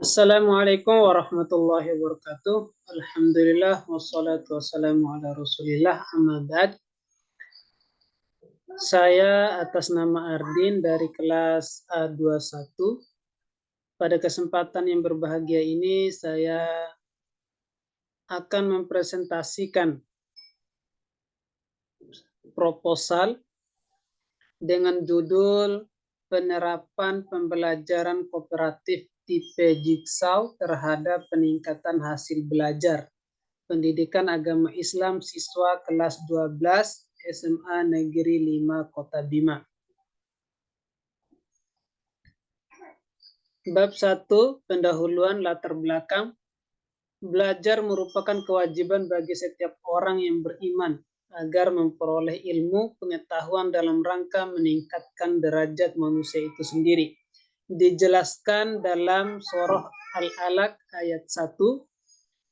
Assalamualaikum warahmatullahi wabarakatuh. Alhamdulillah wassalatu wassalamu ala Rasulillah amma ba'd. Saya atas nama Ardin dari kelas A21. Pada kesempatan yang berbahagia ini saya akan mempresentasikan proposal dengan judul Penerapan Pembelajaran Kooperatif Tipe Jigsaw terhadap Peningkatan Hasil Belajar Pendidikan Agama Islam Siswa Kelas 12 SMA Negeri 5 Kota Bima. Bab 1, pendahuluan latar belakang. Belajar merupakan kewajiban bagi setiap orang yang beriman agar memperoleh ilmu pengetahuan dalam rangka meningkatkan derajat manusia itu sendiri. Dijelaskan dalam surah Al-Alaq ayat 1.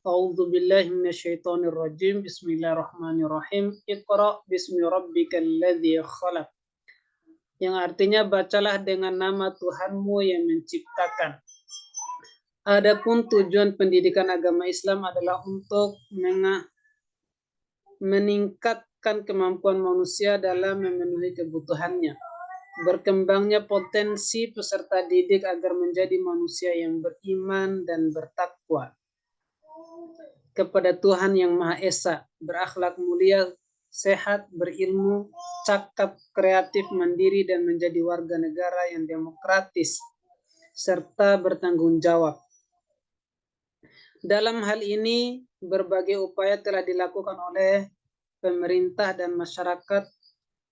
A'udzu billahi minasyaitonir rajim. Bismillahirrahmanirrahim. Iqra bismi rabbikal ladzi khalaq. Yang artinya bacalah dengan nama Tuhanmu yang menciptakan. Adapun tujuan pendidikan agama Islam adalah untuk meningkatkan kemampuan manusia dalam memenuhi kebutuhannya. Berkembangnya potensi peserta didik agar menjadi manusia yang beriman dan bertakwa kepada Tuhan yang Maha Esa, berakhlak mulia, sehat, berilmu, cakap, kreatif, mandiri, dan menjadi warga negara yang demokratis, serta bertanggung jawab. Dalam hal ini, berbagai upaya telah dilakukan oleh pemerintah dan masyarakat.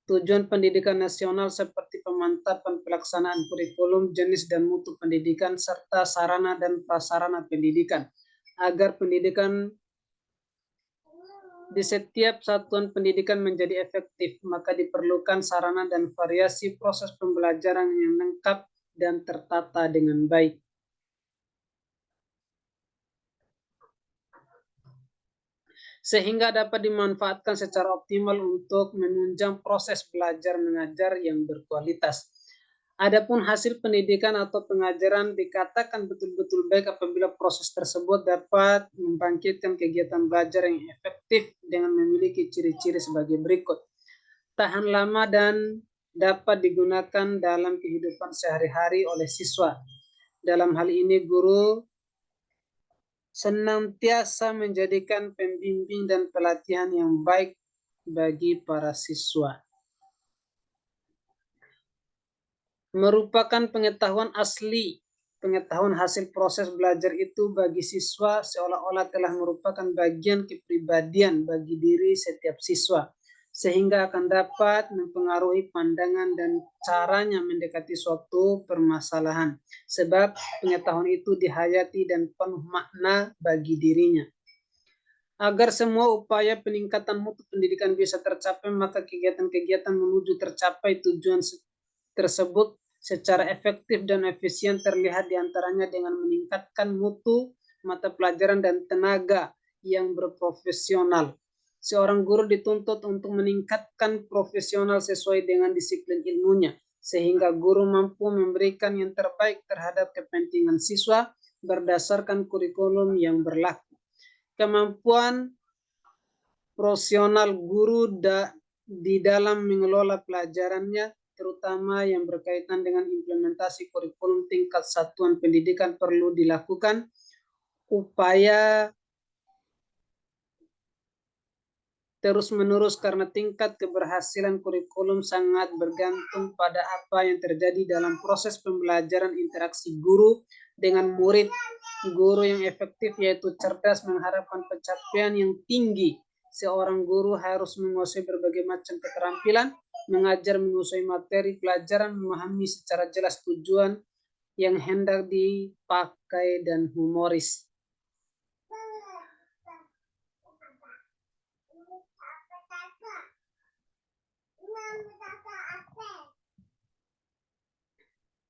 Tujuan pendidikan nasional seperti pemantapan pelaksanaan kurikulum, jenis dan mutu pendidikan, serta sarana dan prasarana pendidikan. Agar pendidikan di setiap satuan pendidikan menjadi efektif, maka diperlukan sarana dan variasi proses pembelajaran yang lengkap dan tertata dengan baik. Sehingga dapat dimanfaatkan secara optimal untuk menunjang proses belajar mengajar yang berkualitas. Adapun hasil pendidikan atau pengajaran dikatakan betul-betul baik apabila proses tersebut dapat membangkitkan kegiatan belajar yang efektif dengan memiliki ciri-ciri sebagai berikut. Tahan lama dan dapat digunakan dalam kehidupan sehari-hari oleh siswa. Dalam hal ini guru senantiasa menjadikan pembimbing dan pelatihan yang baik bagi para siswa. Merupakan pengetahuan asli, pengetahuan hasil proses belajar itu bagi siswa seolah-olah telah merupakan bagian kepribadian bagi diri setiap siswa, sehingga akan dapat mempengaruhi pandangan dan caranya mendekati suatu permasalahan, sebab pengetahuan itu dihayati dan penuh makna bagi dirinya. Agar semua upaya peningkatan mutu pendidikan bisa tercapai, maka kegiatan-kegiatan menuju tercapai tujuan tersebut secara efektif dan efisien terlihat diantaranya dengan meningkatkan mutu mata pelajaran dan tenaga yang berprofesional. Seorang guru dituntut untuk meningkatkan profesional sesuai dengan disiplin ilmunya, sehingga guru mampu memberikan yang terbaik terhadap kepentingan siswa berdasarkan kurikulum yang berlaku. Kemampuan profesional guru di dalam mengelola pelajarannya, terutama yang berkaitan dengan implementasi kurikulum tingkat satuan pendidikan, perlu dilakukan upaya terus-menerus karena tingkat keberhasilan kurikulum sangat bergantung pada apa yang terjadi dalam proses pembelajaran interaksi guru dengan murid. Guru yang efektif yaitu cerdas mengharapkan pencapaian yang tinggi. Seorang guru harus menguasai berbagai macam keterampilan, mengajar, menguasai materi pelajaran, memahami secara jelas tujuan yang hendak dipakai dan humoris.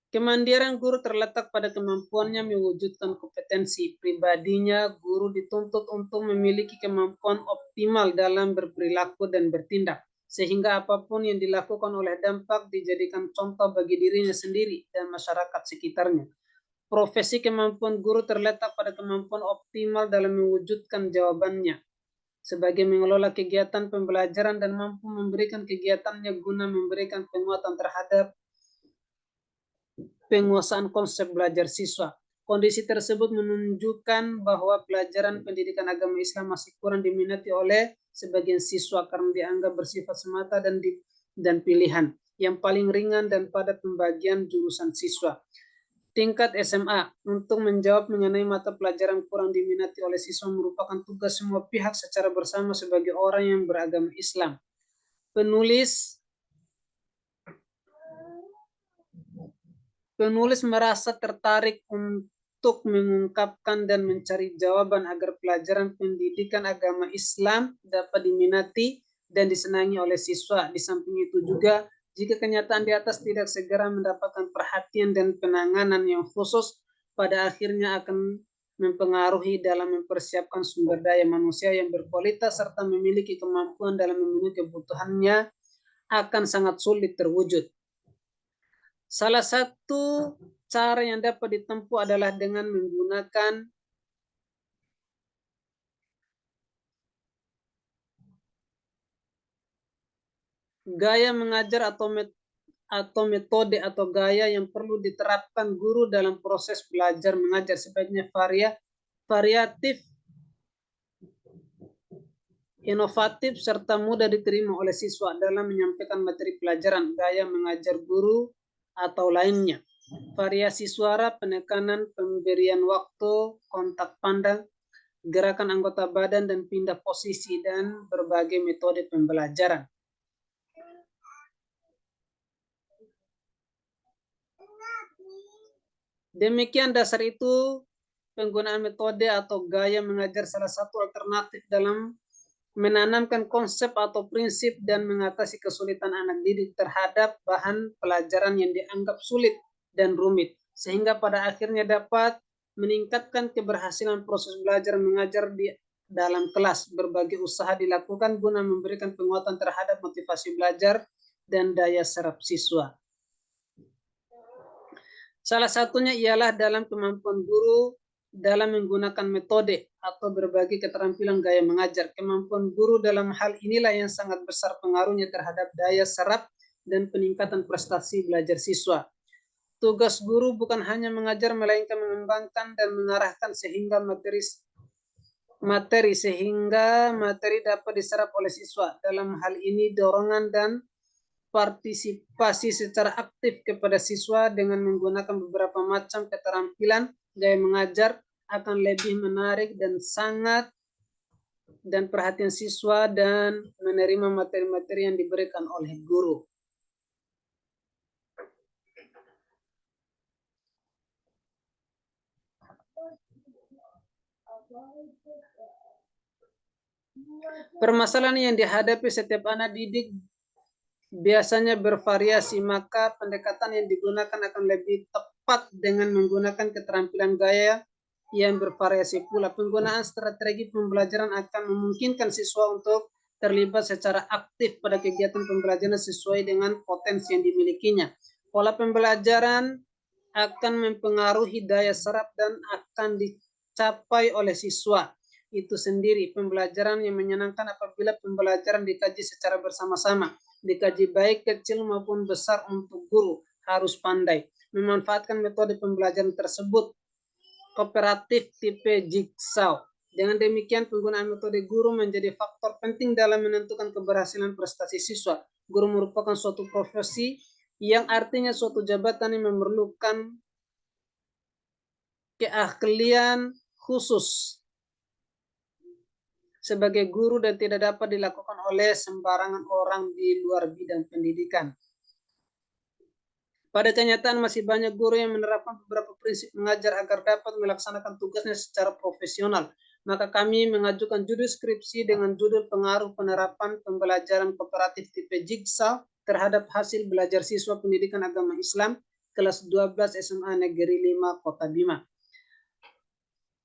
Kemandirian guru terletak pada kemampuannya mewujudkan kompetensi pribadinya. Guru dituntut untuk memiliki kemampuan optimal dalam berperilaku dan bertindak, sehingga apapun yang dilakukan oleh dampak dijadikan contoh bagi dirinya sendiri dan masyarakat sekitarnya. Profesi kemampuan guru terletak pada kemampuan optimal dalam mewujudkan jawabannya, sebagai mengelola kegiatan pembelajaran dan mampu memberikan kegiatannya guna memberikan penguatan terhadap penguasaan konsep belajar siswa. Kondisi tersebut menunjukkan bahwa pelajaran pendidikan agama Islam masih kurang diminati oleh sebagian siswa karena dianggap bersifat semata dan pilihan yang paling ringan dan padat pembagian jurusan siswa. Tingkat SMA untuk menjawab mengenai mata pelajaran kurang diminati oleh siswa merupakan tugas semua pihak secara bersama sebagai orang yang beragama Islam. Penulis merasa tertarik untuk mengungkapkan dan mencari jawaban agar pelajaran pendidikan agama Islam dapat diminati dan disenangi oleh siswa. Di samping itu juga, jika kenyataan di atas tidak segera mendapatkan perhatian dan penanganan yang khusus, pada akhirnya akan mempengaruhi dalam mempersiapkan sumber daya manusia yang berkualitas serta memiliki kemampuan dalam memenuhi kebutuhannya akan sangat sulit terwujud. Salah satu cara yang dapat ditempuh adalah dengan menggunakan gaya mengajar atau metode atau gaya yang perlu diterapkan guru dalam proses belajar mengajar. Sebaiknya variatif, inovatif, serta mudah diterima oleh siswa dalam menyampaikan materi pelajaran, gaya mengajar guru atau lainnya. Variasi suara, penekanan, pemberian waktu, kontak pandang, gerakan anggota badan dan pindah posisi, dan berbagai metode pembelajaran. Demikian dasar itu, penggunaan metode atau gaya mengajar salah satu alternatif dalam menanamkan konsep atau prinsip dan mengatasi kesulitan anak didik terhadap bahan pelajaran yang dianggap sulit dan rumit, sehingga pada akhirnya dapat meningkatkan keberhasilan proses belajar mengajar di dalam kelas. Berbagai usaha dilakukan guna memberikan penguatan terhadap motivasi belajar dan daya serap siswa. Salah satunya ialah dalam kemampuan guru dalam menggunakan metode atau berbagai keterampilan gaya mengajar. Kemampuan guru dalam hal inilah yang sangat besar pengaruhnya terhadap daya serap dan peningkatan prestasi belajar siswa. Tugas guru bukan hanya mengajar, melainkan mengembangkan dan mengarahkan sehingga materi dapat diserap oleh siswa. Dalam hal ini dorongan dan partisipasi secara aktif kepada siswa dengan menggunakan beberapa macam keterampilan gaya mengajar akan lebih menarik dan perhatian siswa dan menerima materi-materi yang diberikan oleh guru. Permasalahan yang dihadapi setiap anak didik biasanya bervariasi, maka pendekatan yang digunakan akan lebih tepat dengan menggunakan keterampilan gaya yang bervariasi pula. Penggunaan strategi pembelajaran akan memungkinkan siswa untuk terlibat secara aktif pada kegiatan pembelajaran sesuai dengan potensi yang dimilikinya. Pola pembelajaran akan mempengaruhi daya serap dan akan dicapai oleh siswa itu sendiri. Pembelajaran yang menyenangkan apabila pembelajaran dikaji secara bersama-sama, dikaji baik kecil maupun besar. Untuk guru harus pandai memanfaatkan metode pembelajaran tersebut, kooperatif tipe jigsaw. Dengan demikian, penggunaan metode guru menjadi faktor penting dalam menentukan keberhasilan prestasi siswa. Guru merupakan suatu profesi yang artinya suatu jabatan yang memerlukan keahlian khusus sebagai guru dan tidak dapat dilakukan oleh sembarangan orang di luar bidang pendidikan. Pada kenyataan masih banyak guru yang menerapkan beberapa prinsip mengajar agar dapat melaksanakan tugasnya secara profesional. Maka kami mengajukan judul skripsi dengan judul Pengaruh Penerapan Pembelajaran Kooperatif Tipe Jigsaw terhadap hasil belajar siswa pendidikan agama Islam kelas 12 SMA Negeri 5 Kota Bima.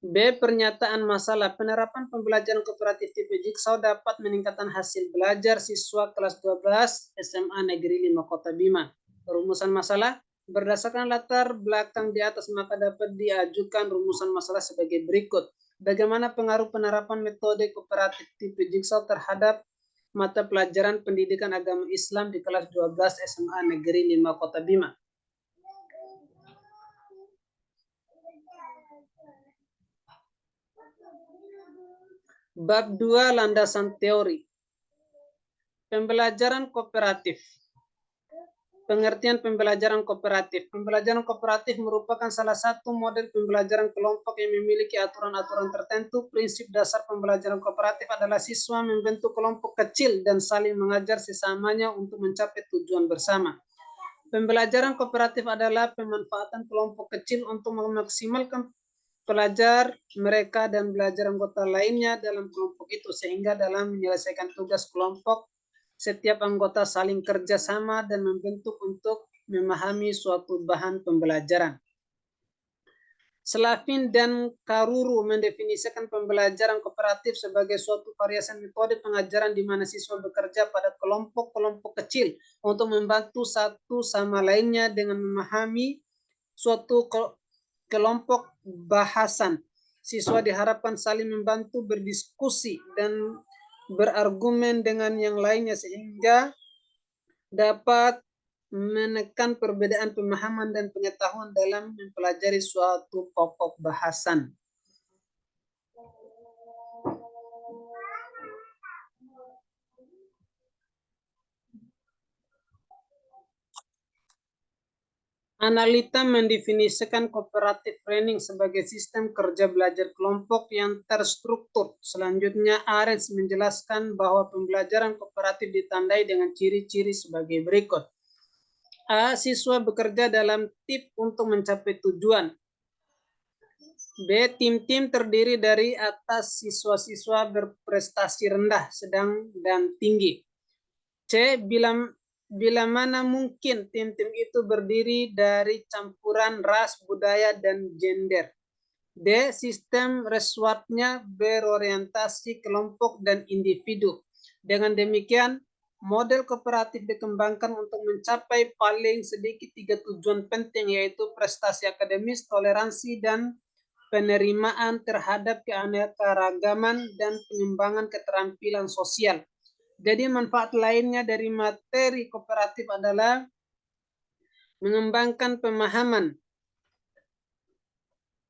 B. Pernyataan masalah. Penerapan pembelajaran kooperatif tipe Jigsaw dapat meningkatkan hasil belajar siswa kelas 12 SMA Negeri 5 Kota Bima. Rumusan masalah, Berdasarkan latar belakang di atas, maka dapat diajukan rumusan masalah sebagai berikut. Bagaimana pengaruh penerapan metode kooperatif tipe Jigsaw terhadap mata pelajaran pendidikan agama Islam di kelas 12 SMA Negeri 5 Kota Bima? Bab 2, landasan teori. Pembelajaran kooperatif. Pengertian pembelajaran kooperatif. Pembelajaran kooperatif merupakan salah satu model pembelajaran kelompok yang memiliki aturan-aturan tertentu. Prinsip dasar pembelajaran kooperatif adalah siswa membentuk kelompok kecil dan saling mengajar sesamanya untuk mencapai tujuan bersama. Pembelajaran kooperatif adalah pemanfaatan kelompok kecil untuk memaksimalkan pelajar mereka dan belajar anggota lainnya dalam kelompok itu, sehingga dalam menyelesaikan tugas kelompok setiap anggota saling kerja sama dan membentuk untuk memahami suatu bahan pembelajaran. Slavin dan Karuru mendefinisikan pembelajaran kooperatif sebagai suatu variasi metode pengajaran di mana siswa bekerja pada kelompok-kelompok kecil untuk membantu satu sama lainnya dengan memahami suatu kelompok bahasan. Siswa diharapkan saling membantu berdiskusi dan berargumen dengan yang lainnya sehingga dapat menekan perbedaan pemahaman dan pengetahuan dalam mempelajari suatu pokok bahasan. Analita mendefinisikan cooperative learning sebagai sistem kerja belajar kelompok yang terstruktur. Selanjutnya, Arens menjelaskan bahwa pembelajaran kooperatif ditandai dengan ciri-ciri sebagai berikut. A. Siswa bekerja dalam tim untuk mencapai tujuan. B. Tim-tim terdiri dari atas siswa-siswa berprestasi rendah, sedang, dan tinggi. C. Bila mana mungkin tim-tim itu berdiri dari campuran ras, budaya, dan gender. D. Sistem reward-nya berorientasi kelompok dan individu. Dengan demikian, model kooperatif dikembangkan untuk mencapai paling sedikit 3 tujuan penting, yaitu prestasi akademis, toleransi, dan penerimaan terhadap keanekaragaman dan pengembangan keterampilan sosial. Jadi manfaat lainnya dari materi kooperatif adalah mengembangkan pemahaman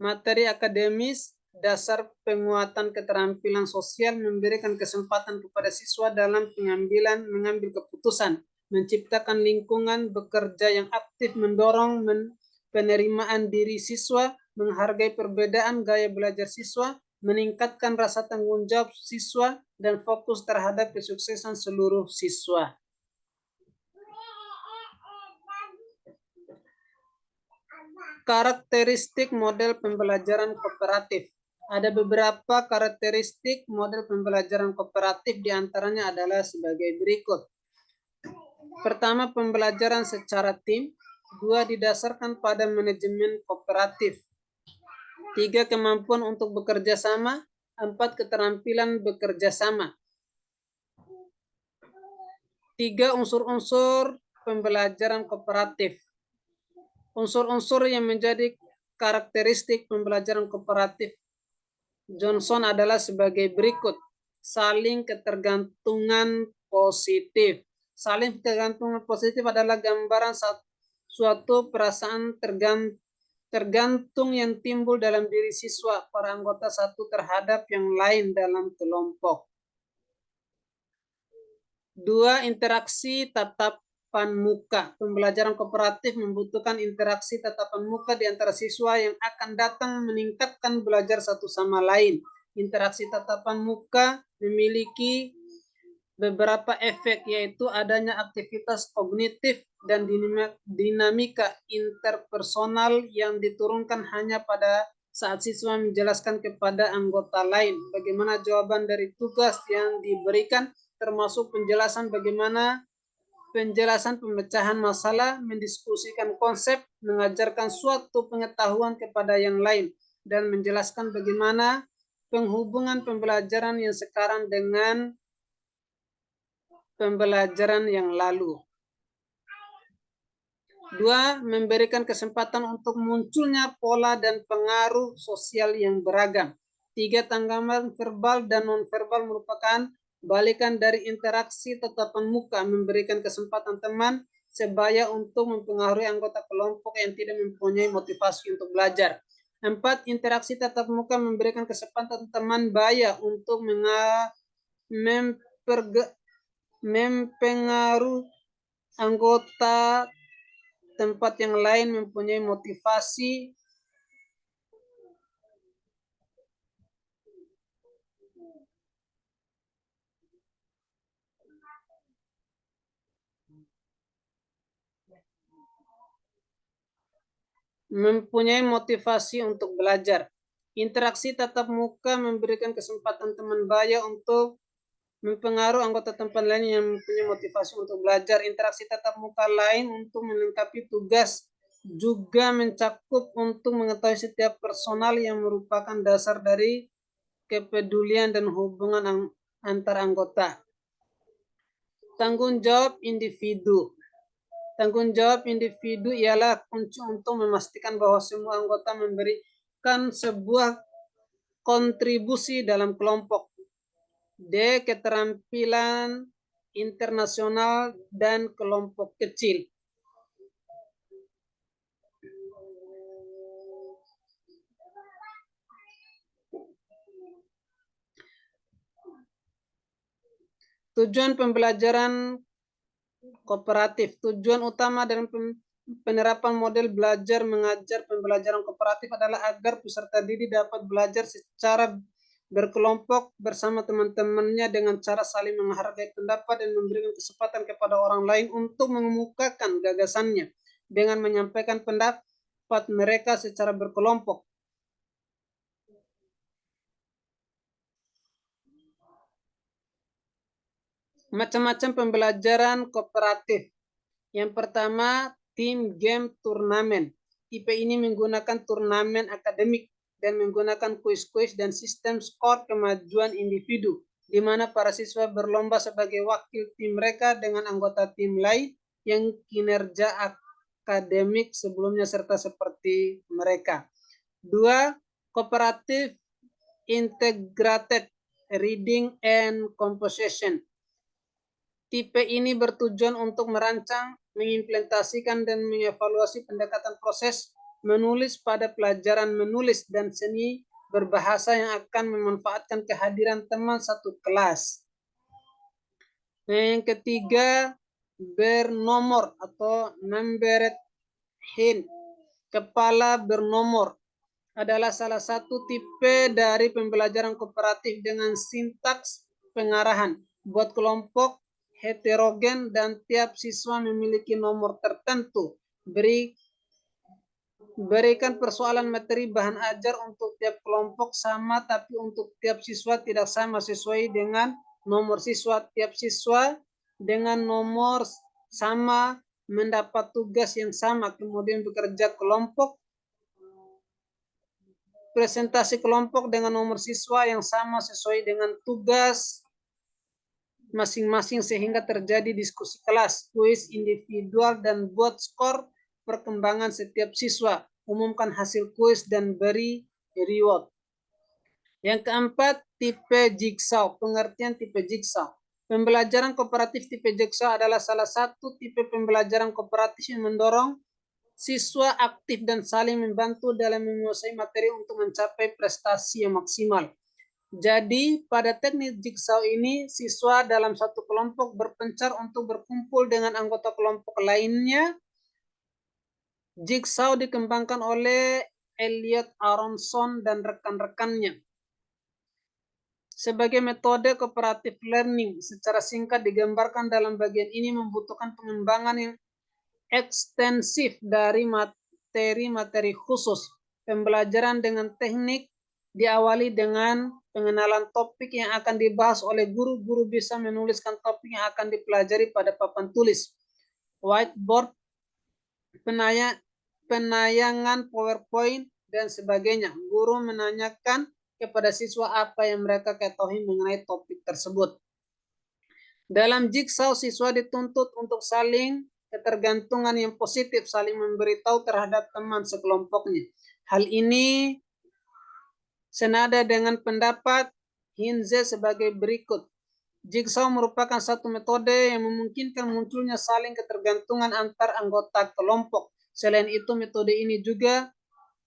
materi akademis, dasar penguatan keterampilan sosial, memberikan kesempatan kepada siswa dalam mengambil keputusan, menciptakan lingkungan bekerja yang aktif, mendorong penerimaan diri siswa, menghargai perbedaan gaya belajar siswa, meningkatkan rasa tanggung jawab siswa, dan fokus terhadap kesuksesan seluruh siswa. Karakteristik model pembelajaran kooperatif. Ada beberapa karakteristik model pembelajaran kooperatif, diantaranya adalah sebagai berikut. Pertama, pembelajaran secara tim. 2, didasarkan pada manajemen kooperatif. 3, kemampuan untuk bekerja sama. 4, keterampilan bekerja sama. 3, unsur-unsur pembelajaran kooperatif. Unsur-unsur yang menjadi karakteristik pembelajaran kooperatif Johnson adalah sebagai berikut. Saling ketergantungan positif. Saling ketergantungan positif adalah gambaran suatu perasaan tergantung yang timbul dalam diri siswa, para anggota satu terhadap yang lain dalam kelompok. 2, interaksi tatap muka. Pembelajaran kooperatif membutuhkan interaksi tatapan muka di antara siswa yang akan datang meningkatkan belajar satu sama lain. Interaksi tatapan muka memiliki beberapa efek, yaitu adanya aktivitas kognitif dan dinamika interpersonal yang diturunkan hanya pada saat siswa menjelaskan kepada anggota lain bagaimana jawaban dari tugas yang diberikan, termasuk penjelasan pemecahan masalah, mendiskusikan konsep, mengajarkan suatu pengetahuan kepada yang lain, dan menjelaskan bagaimana penghubungan pembelajaran yang sekarang dengan pembelajaran yang lalu. 2. Memberikan kesempatan untuk munculnya pola dan pengaruh sosial yang beragam. 3. Tanggapan verbal dan nonverbal merupakan balikan dari interaksi tatapan muka, memberikan kesempatan teman sebaya untuk mempengaruhi anggota kelompok yang tidak mempunyai motivasi untuk belajar. 4. Interaksi tatap muka memberikan kesempatan teman baya untuk mempengaruhi anggota tempat yang lain mempunyai motivasi untuk belajar. Interaksi tatap muka memberikan kesempatan teman baya untuk mempengaruhi anggota tempat lain yang mempunyai motivasi untuk belajar. Interaksi tatap muka lain untuk melengkapi tugas juga mencakup untuk mengetahui setiap personal yang merupakan dasar dari kepedulian dan hubungan antar anggota. Tanggung jawab individu. Tanggung jawab individu ialah kunci untuk memastikan bahwa semua anggota memberikan sebuah kontribusi dalam kelompok. D. Keterampilan internasional dan kelompok kecil. Tujuan pembelajaran kooperatif. Tujuan utama dalam penerapan model belajar mengajar pembelajaran kooperatif adalah agar peserta didik dapat belajar secara berkelompok bersama teman-temannya dengan cara saling menghargai pendapat dan memberikan kesempatan kepada orang lain untuk mengemukakan gagasannya dengan menyampaikan pendapat mereka secara berkelompok. Macam-macam pembelajaran kooperatif. Yang pertama, team game turnamen. Tipe ini menggunakan turnamen akademik dan menggunakan kuis-kuis dan sistem skor kemajuan individu, di mana para siswa berlomba sebagai wakil tim mereka dengan anggota tim lain yang kinerja akademik sebelumnya serta seperti mereka. 2. Kooperatif integrated reading and composition. Tipe ini bertujuan untuk merancang, mengimplementasikan, dan mengevaluasi pendekatan proses menulis pada pelajaran menulis dan seni berbahasa yang akan memanfaatkan kehadiran teman satu kelas. Yang ketiga, bernomor atau numbered hint. Kepala bernomor adalah salah satu tipe dari pembelajaran kooperatif dengan sintaks pengarahan buat kelompok heterogen dan tiap siswa memiliki nomor tertentu. Berikan persoalan materi bahan ajar untuk tiap kelompok sama, tapi untuk tiap siswa tidak sama sesuai dengan nomor siswa. Tiap siswa dengan nomor sama mendapat tugas yang sama, kemudian bekerja kelompok. Presentasi kelompok dengan nomor siswa yang sama sesuai dengan tugas masing-masing sehingga terjadi diskusi kelas, kuis individual, dan buat skor perkembangan setiap siswa. Umumkan hasil kuis dan beri reward. Yang keempat, tipe jigsaw. Pengertian tipe jigsaw. Pembelajaran kooperatif tipe jigsaw adalah salah satu tipe pembelajaran kooperatif yang mendorong siswa aktif dan saling membantu dalam menguasai materi untuk mencapai prestasi yang maksimal. Jadi, pada teknik jigsaw ini, siswa dalam satu kelompok berpencar untuk berkumpul dengan anggota kelompok lainnya. Jigsaw dikembangkan oleh Elliot Aronson dan rekan-rekannya. Sebagai metode cooperative learning, secara singkat digambarkan dalam bagian ini membutuhkan pengembangan yang ekstensif dari materi-materi khusus. Pembelajaran dengan teknik diawali dengan pengenalan topik yang akan dibahas oleh guru. Guru bisa menuliskan topik yang akan dipelajari pada papan tulis, whiteboard, penayangan PowerPoint, dan sebagainya. Guru menanyakan kepada siswa apa yang mereka ketahui mengenai topik tersebut. Dalam jigsaw, siswa dituntut untuk saling ketergantungan yang positif, saling memberitahu terhadap teman sekelompoknya. Hal ini senada dengan pendapat Hinze sebagai berikut. Jigsaw merupakan satu metode yang memungkinkan munculnya saling ketergantungan antar anggota kelompok. Selain itu, metode ini juga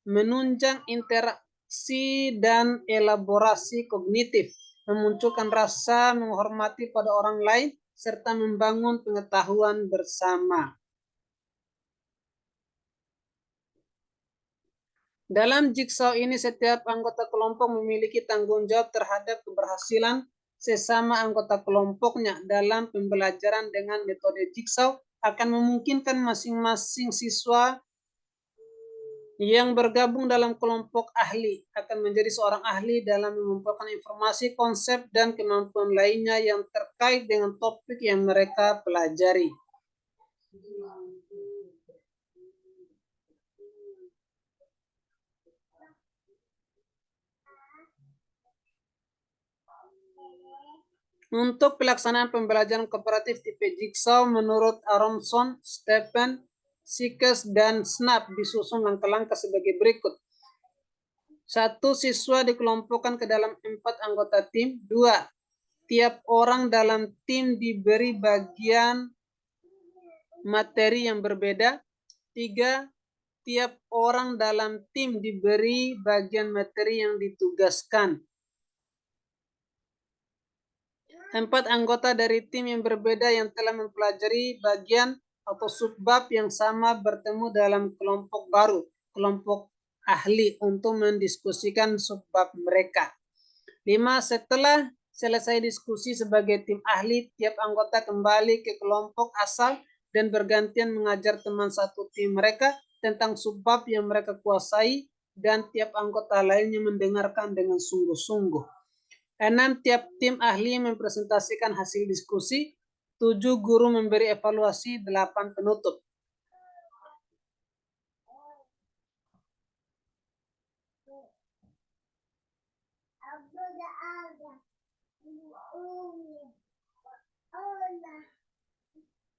menunjang interaksi dan elaborasi kognitif, memunculkan rasa menghormati pada orang lain, serta membangun pengetahuan bersama. Dalam jigsaw ini, setiap anggota kelompok memiliki tanggung jawab terhadap keberhasilan sesama anggota kelompoknya. Dalam pembelajaran dengan metode jigsaw akan memungkinkan masing-masing siswa yang bergabung dalam kelompok ahli akan menjadi seorang ahli dalam mengumpulkan informasi, konsep, dan kemampuan lainnya yang terkait dengan topik yang mereka pelajari. Untuk pelaksanaan pembelajaran kooperatif tipe jigsaw menurut Aronson, Stephen, Sikes, dan Snap disusun langkah-langkah sebagai berikut. 1. Siswa dikelompokkan ke dalam 4 anggota tim. 2. Tiap orang dalam tim diberi bagian materi yang berbeda. 3. Tiap orang dalam tim diberi bagian materi yang ditugaskan. 4 anggota dari tim yang berbeda yang telah mempelajari bagian atau subbab yang sama bertemu dalam kelompok baru, kelompok ahli, untuk mendiskusikan subbab mereka. 5. Setelah selesai diskusi sebagai tim ahli, tiap anggota kembali ke kelompok asal dan bergantian mengajar teman satu tim mereka tentang subbab yang mereka kuasai, dan tiap anggota lainnya mendengarkan dengan sungguh-sungguh. 6. Tiap tim ahli mempresentasikan hasil diskusi. 7. Guru memberi evaluasi. 8. Penutup.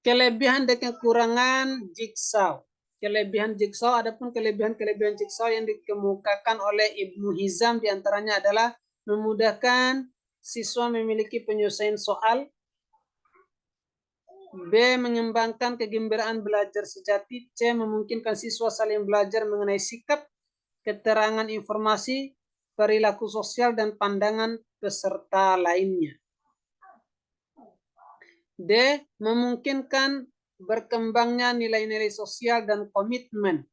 Kelebihan dan kekurangan jigsaw. Kelebihan jigsaw, adapun kelebihan jigsaw yang dikemukakan oleh Ibnu Hizam diantaranya adalah memudahkan siswa memiliki penyelesaian soal. B. Mengembangkan kegembiraan belajar sejati. C. Memungkinkan siswa saling belajar mengenai sikap, keterangan informasi, perilaku sosial, dan pandangan peserta lainnya. D. Memungkinkan berkembangnya nilai-nilai sosial dan komitmen.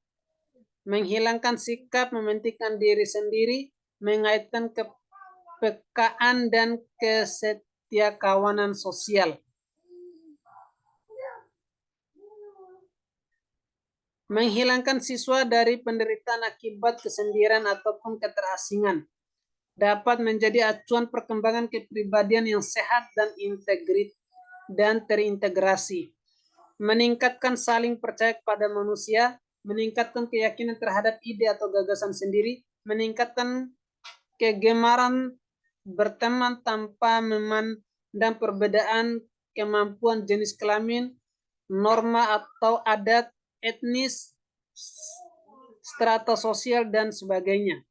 Menghilangkan sikap mementingkan diri sendiri, mengaitkan kepekaan dan kesetiakawanan sosial. Menghilangkan siswa dari penderitaan akibat kesendirian ataupun keterasingan. Dapat menjadi acuan perkembangan kepribadian yang sehat dan terintegrasi. Meningkatkan saling percaya kepada manusia, meningkatkan keyakinan terhadap ide atau gagasan sendiri, meningkatkan kegemaran berteman tanpa memandang perbedaan kemampuan jenis kelamin, norma atau adat, etnis, strata sosial, dan sebagainya.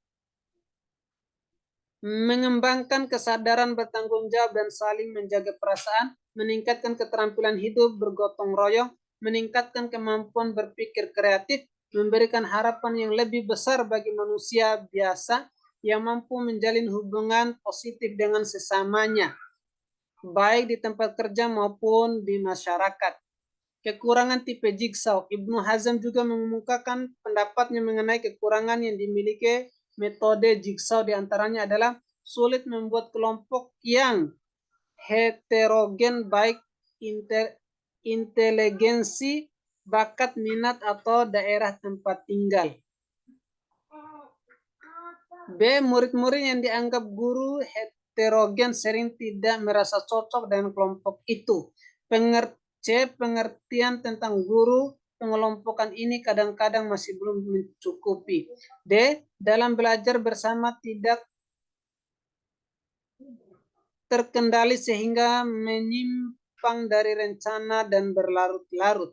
Mengembangkan kesadaran bertanggung jawab dan saling menjaga perasaan, meningkatkan keterampilan hidup bergotong royong, meningkatkan kemampuan berpikir kreatif, memberikan harapan yang lebih besar bagi manusia biasa yang mampu menjalin hubungan positif dengan sesamanya, baik di tempat kerja maupun di masyarakat. Kekurangan tipe jigsaw. Ibnu Hazm juga mengemukakan pendapatnya mengenai kekurangan yang dimiliki metode jigsaw, diantaranya adalah sulit membuat kelompok yang heterogen baik inteligensi, bakat, minat, atau daerah tempat tinggal. B. Murid-murid yang dianggap guru heterogen sering tidak merasa cocok dengan kelompok itu. C. Pengertian tentang guru pengelompokan ini kadang-kadang masih belum mencukupi. D. Dalam belajar bersama tidak terkendali sehingga menyimpang dari rencana dan berlarut-larut.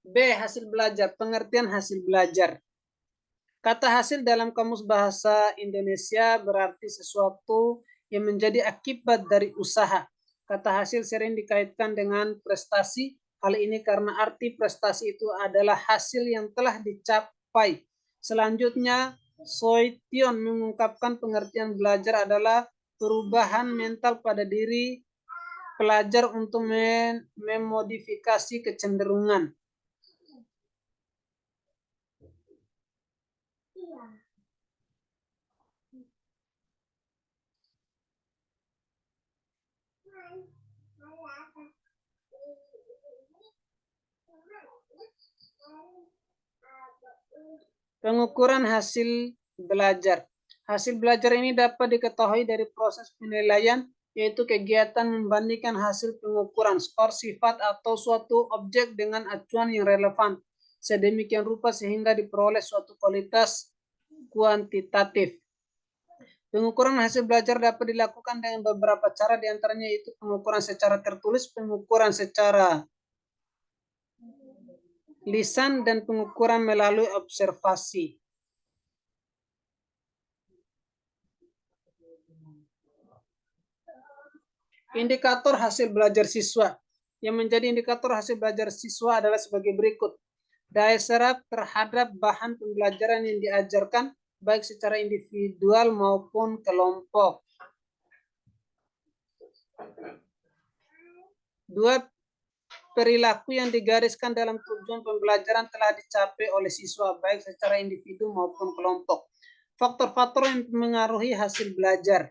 B. Hasil belajar. Pengertian hasil belajar. Kata hasil dalam Kamus Bahasa Indonesia berarti sesuatu yang menjadi akibat dari usaha. Kata hasil sering dikaitkan dengan prestasi. Hal ini karena arti prestasi itu adalah hasil yang telah dicapai. Selanjutnya, Soition mengungkapkan pengertian belajar adalah perubahan mental pada diri pelajar untuk memodifikasi kecenderungan. Pengukuran hasil belajar. Hasil belajar ini dapat diketahui dari proses penilaian, yaitu kegiatan membandingkan hasil pengukuran skor sifat atau suatu objek dengan acuan yang relevan, sedemikian rupa sehingga diperoleh suatu kualitas kuantitatif. Pengukuran hasil belajar dapat dilakukan dengan beberapa cara, diantaranya yaitu pengukuran secara tertulis, pengukuran secara lisan, dan pengukuran melalui observasi. Indikator hasil belajar siswa. Yang menjadi indikator hasil belajar siswa adalah sebagai berikut. Daya serap terhadap bahan pembelajaran yang diajarkan, baik secara individual maupun kelompok. 2. Perilaku yang digariskan dalam tujuan pembelajaran telah dicapai oleh siswa, baik secara individu maupun kelompok. Faktor-faktor yang mengaruhi hasil belajar.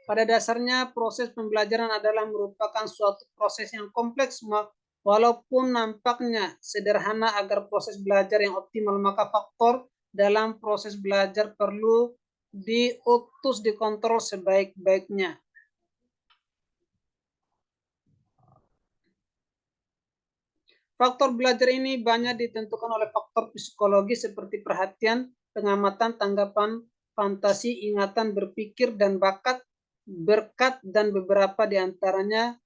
Pada dasarnya, proses pembelajaran adalah merupakan suatu proses yang kompleks, walaupun nampaknya sederhana. Agar proses belajar yang optimal, maka faktor dalam proses belajar perlu diutus dikontrol sebaik-baiknya. Faktor belajar ini banyak ditentukan oleh faktor psikologi seperti perhatian, pengamatan, tanggapan, fantasi, ingatan, berpikir, dan bakat, berkat, dan beberapa diantaranya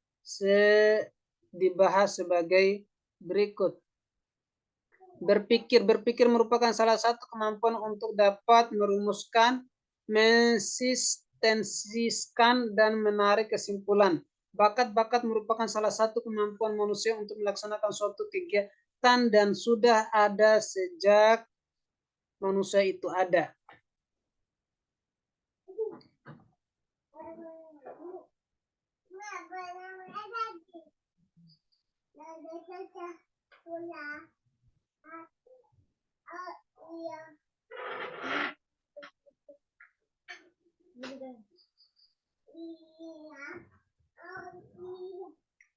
dibahas sebagai berikut. Berpikir merupakan salah satu kemampuan untuk dapat merumuskan, mensistensikan, dan menarik kesimpulan. Bakat merupakan salah satu kemampuan manusia untuk melaksanakan suatu kegiatan dan sudah ada sejak manusia itu ada.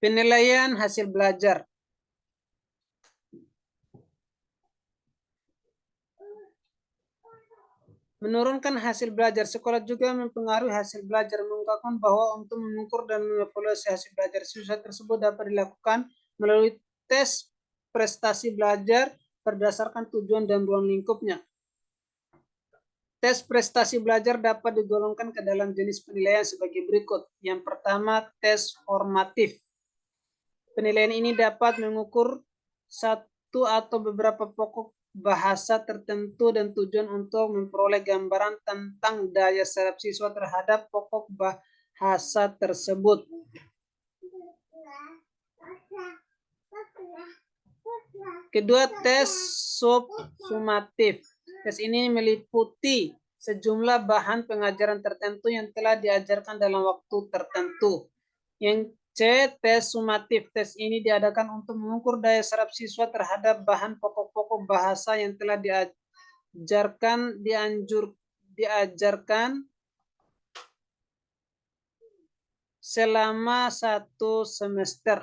Penilaian hasil belajar. Menurunkan hasil belajar. Sekolah juga mempengaruhi hasil belajar, mengungkapkan bahwa untuk mengukur dan mengevaluasi hasil belajar siswa tersebut dapat dilakukan melalui tes prestasi belajar berdasarkan tujuan dan ruang lingkupnya. Tes prestasi belajar dapat digolongkan ke dalam jenis penilaian sebagai berikut. Yang pertama, tes formatif. Penilaian ini dapat mengukur satu atau beberapa pokok bahasa tertentu dan tujuan untuk memperoleh gambaran tentang daya serap siswa terhadap pokok bahasa tersebut. Kedua, tes subsumatif. Tes ini meliputi sejumlah bahan pengajaran tertentu yang telah diajarkan dalam waktu tertentu. Yang C, tes sumatif. Tes ini diadakan untuk mengukur daya serap siswa terhadap bahan pokok-pokok bahasa yang telah diajarkan selama satu semester,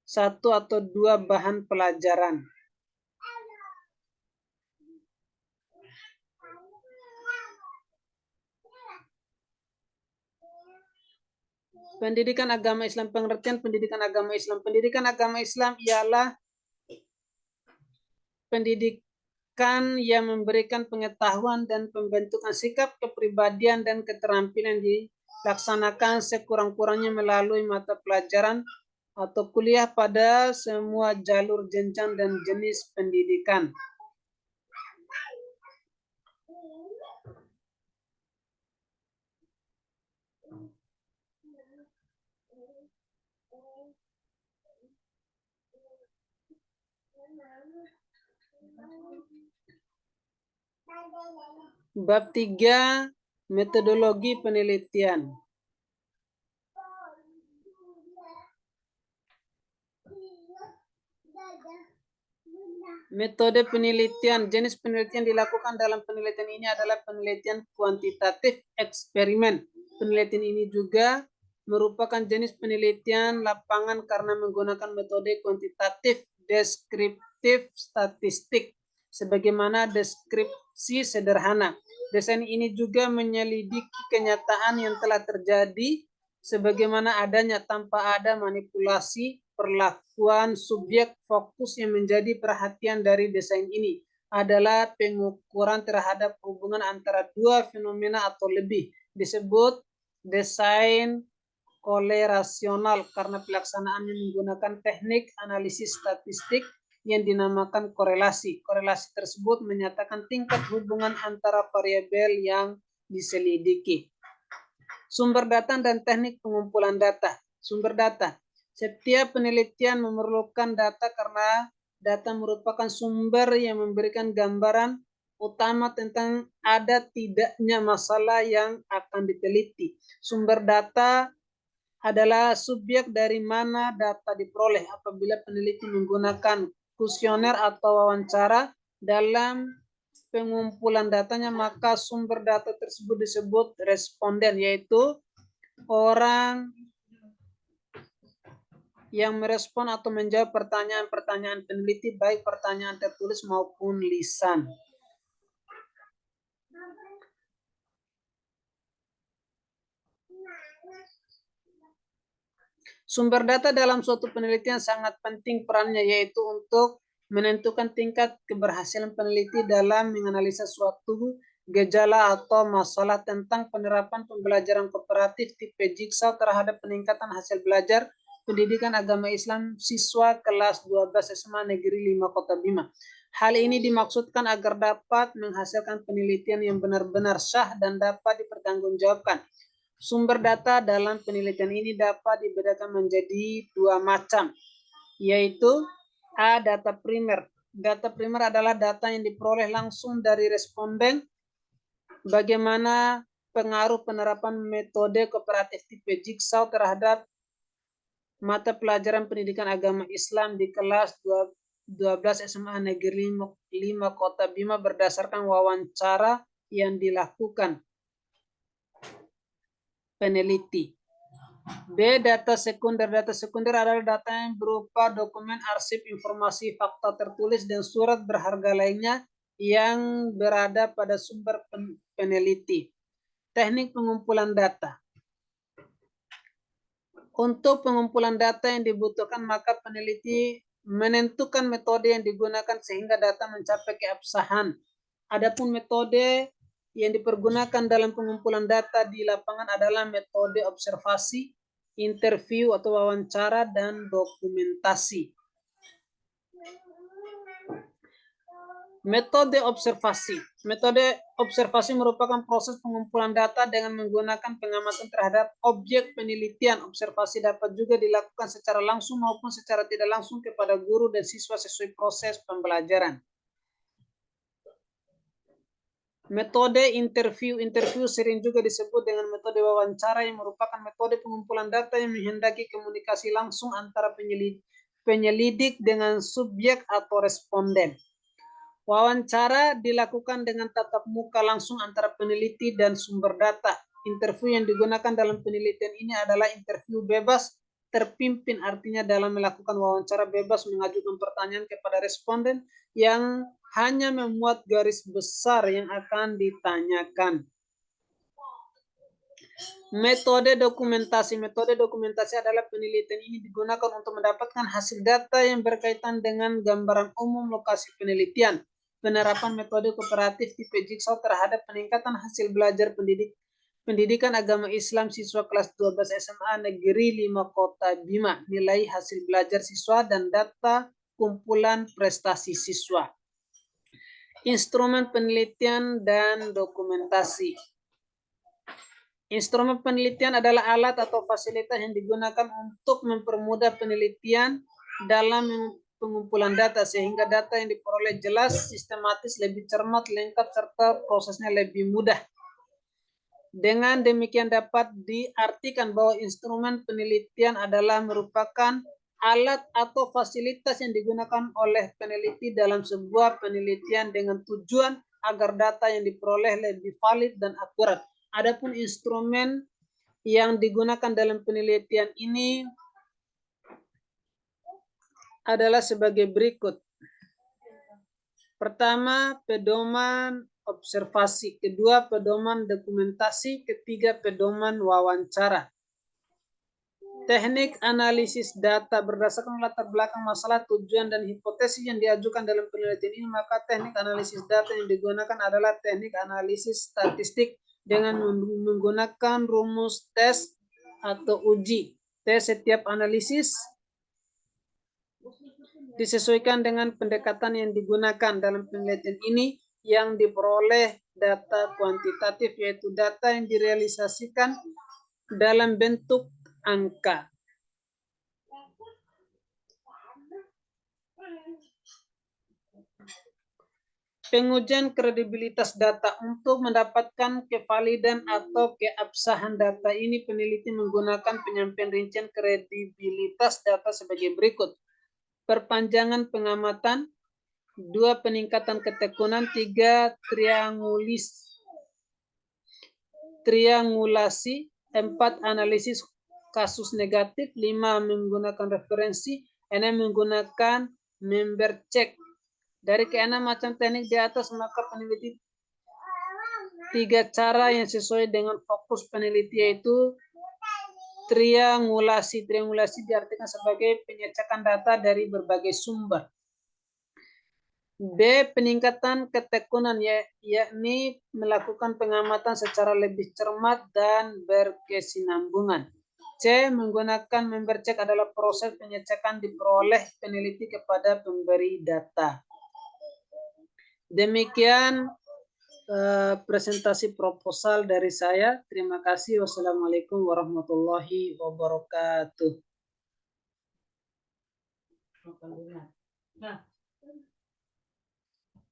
satu atau dua bahan pelajaran. Pendidikan agama Islam. Pengertian pendidikan agama Islam. Pendidikan agama Islam ialah pendidikan yang memberikan pengetahuan dan pembentukan sikap, kepribadian, dan keterampilan dilaksanakan sekurang-kurangnya melalui mata pelajaran atau kuliah pada semua jalur jenjang dan jenis pendidikan. Bab 3, metodologi penelitian. Metode penelitian, jenis penelitian dilakukan dalam penelitian ini adalah penelitian kuantitatif eksperimen. Penelitian ini juga merupakan jenis penelitian lapangan karena menggunakan metode kuantitatif deskriptif statistik sebagaimana deskripsi sederhana. Desain ini juga menyelidiki kenyataan yang telah terjadi sebagaimana adanya tanpa ada manipulasi perlakuan subjek. Fokus yang menjadi perhatian dari desain ini adalah pengukuran terhadap hubungan antara dua fenomena atau lebih. Disebut desain korelasional karena pelaksanaannya menggunakan teknik analisis statistik yang dinamakan korelasi. Korelasi tersebut menyatakan tingkat hubungan antara variabel yang diselidiki. Sumber data dan teknik pengumpulan data. Sumber data. Setiap penelitian memerlukan data karena data merupakan sumber yang memberikan gambaran utama tentang ada tidaknya masalah yang akan diteliti. Sumber data adalah subjek dari mana data diperoleh. Apabila peneliti menggunakan kuesioner atau wawancara dalam pengumpulan datanya, maka sumber data tersebut disebut responden, yaitu orang yang merespon atau menjawab pertanyaan-pertanyaan peneliti, baik pertanyaan tertulis maupun lisan. Sumber data dalam suatu penelitian sangat penting perannya, yaitu untuk menentukan tingkat keberhasilan peneliti dalam menganalisa suatu gejala atau masalah tentang penerapan pembelajaran kooperatif tipe Jigsaw terhadap peningkatan hasil belajar pendidikan agama Islam siswa kelas 12 SMA Negeri 5 Kota Bima. Hal ini dimaksudkan agar dapat menghasilkan penelitian yang benar-benar sah dan dapat dipertanggungjawabkan. Sumber data dalam penelitian ini dapat dibedakan menjadi dua macam, yaitu A. Data primer. Data primer adalah data yang diperoleh langsung dari responden. Bagaimana pengaruh penerapan metode kooperatif tipe Jigsaw terhadap mata pelajaran pendidikan agama Islam di kelas 12 SMA Negeri 5 Kota Bima berdasarkan wawancara yang dilakukan peneliti. B. Data sekunder. Data sekunder adalah data yang berupa dokumen, arsip, informasi, fakta tertulis, dan surat berharga lainnya yang berada pada sumber peneliti. Teknik pengumpulan data. Untuk pengumpulan data yang dibutuhkan, maka peneliti menentukan metode yang digunakan sehingga data mencapai keabsahan. Adapun metode yang dipergunakan dalam pengumpulan data di lapangan adalah metode observasi, interview atau wawancara, dan dokumentasi. Metode observasi. Metode observasi merupakan proses pengumpulan data dengan menggunakan pengamatan terhadap objek penelitian. Observasi dapat juga dilakukan secara langsung maupun secara tidak langsung kepada guru dan siswa sesuai proses pembelajaran. Metode interview. Interview sering juga disebut dengan metode wawancara yang merupakan metode pengumpulan data yang menghendaki komunikasi langsung antara penyelidik dengan subjek atau responden. Wawancara dilakukan dengan tatap muka langsung antara peneliti dan sumber data. Interview yang digunakan dalam penelitian ini adalah interview bebas terpimpin, artinya dalam melakukan wawancara bebas mengajukan pertanyaan kepada responden yang hanya memuat garis besar yang akan ditanyakan. Metode dokumentasi. Metode dokumentasi adalah penelitian ini digunakan untuk mendapatkan hasil data yang berkaitan dengan gambaran umum lokasi penelitian. Penerapan metode kooperatif tipe Jigsaw terhadap peningkatan hasil belajar Pendidikan Agama Islam siswa kelas 12 SMA Negeri 5 Kota Bima. Nilai hasil belajar siswa dan data kumpulan prestasi siswa. Instrumen penelitian dan dokumentasi. Instrumen penelitian adalah alat atau fasilitas yang digunakan untuk mempermudah penelitian dalam pengumpulan data sehingga data yang diperoleh jelas, sistematis, lebih cermat, lengkap, serta prosesnya lebih mudah. Dengan demikian dapat diartikan bahwa instrumen penelitian adalah merupakan alat atau fasilitas yang digunakan oleh peneliti dalam sebuah penelitian dengan tujuan agar data yang diperoleh lebih valid dan akurat. Adapun instrumen yang digunakan dalam penelitian ini adalah sebagai berikut. Pertama, pedoman observasi. Kedua, pedoman dokumentasi. Ketiga, pedoman wawancara. Teknik analisis data berdasarkan latar belakang masalah, tujuan, dan hipotesis yang diajukan dalam penelitian ini, maka teknik analisis data yang digunakan adalah teknik analisis statistik dengan menggunakan rumus tes atau uji. Tes setiap analisis disesuaikan dengan pendekatan yang digunakan dalam penelitian ini yang diperoleh data kuantitatif, yaitu data yang direalisasikan dalam bentuk angka. Pengujian kredibilitas data. Untuk mendapatkan kevalidan atau keabsahan data ini, peneliti menggunakan penyampaian rincian kredibilitas data sebagai berikut. Perpanjangan pengamatan, 2 peningkatan ketekunan, 3 triangulasi, 4 analisis kasus negatif, 5 menggunakan referensi, 6 menggunakan member check. Dari keenam macam teknik di atas, maka peneliti 3 cara yang sesuai dengan fokus peneliti, yaitu triangulasi. Triangulasi diartikan sebagai pengecekan data dari berbagai sumber. B. Peningkatan ketekunan, yakni melakukan pengamatan secara lebih cermat dan berkesinambungan. C. Menggunakan member check adalah proses pengecekan diperoleh peneliti kepada pemberi data. Demikian presentasi proposal dari saya. Terima kasih. Wassalamualaikum warahmatullahi wabarakatuh. Nah.